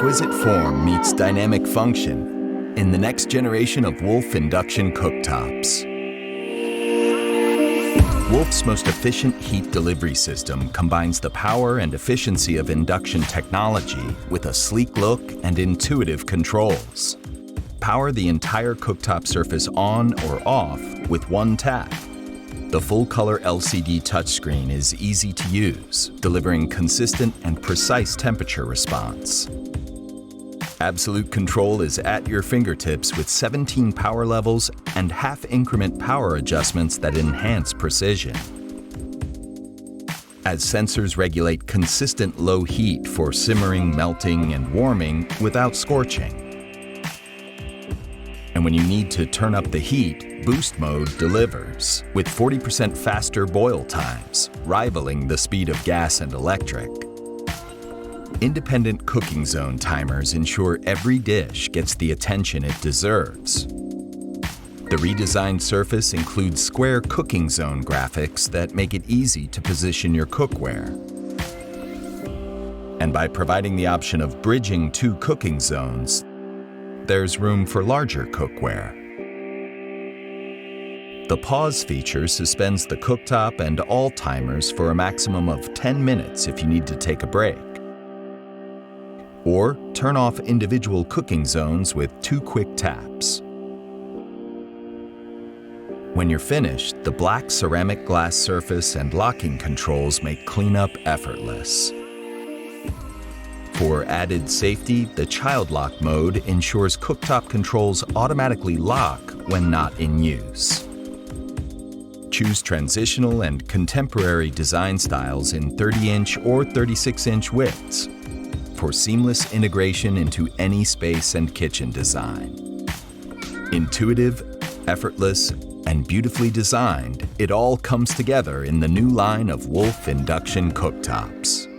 exquisite form meets dynamic function in the next generation of Wolf Induction Cooktops. Wolf's most efficient heat delivery system combines the power and efficiency of induction technology with a sleek look and intuitive controls. Power the entire cooktop surface on or off with one tap. The full-color LCD touchscreen is easy to use, delivering consistent and precise temperature response. Absolute control is at your fingertips with 17 power levels and half-increment power adjustments that enhance precision. As sensors regulate consistent low heat for simmering, melting, and warming without scorching. And when you need to turn up the heat, Boost Mode delivers with 40% faster boil times, rivaling the speed of gas and electric. Independent cooking zone timers ensure every dish gets the attention it deserves. The redesigned surface includes square cooking zone graphics that make it easy to position your cookware. And by providing the option of bridging two cooking zones, there's room for larger cookware. The pause feature suspends the cooktop and all timers for a maximum of 10 minutes if you need to take a break. Or turn off individual cooking zones with 2 quick taps. When you're finished, the black ceramic glass surface and locking controls make cleanup effortless. For added safety, the child lock mode ensures cooktop controls automatically lock when not in use. Choose transitional and contemporary design styles in 30-inch or 36-inch widths for seamless integration into any space and kitchen design. Intuitive, effortless, and beautifully designed, it all comes together in the new line of Wolf Induction Cooktops.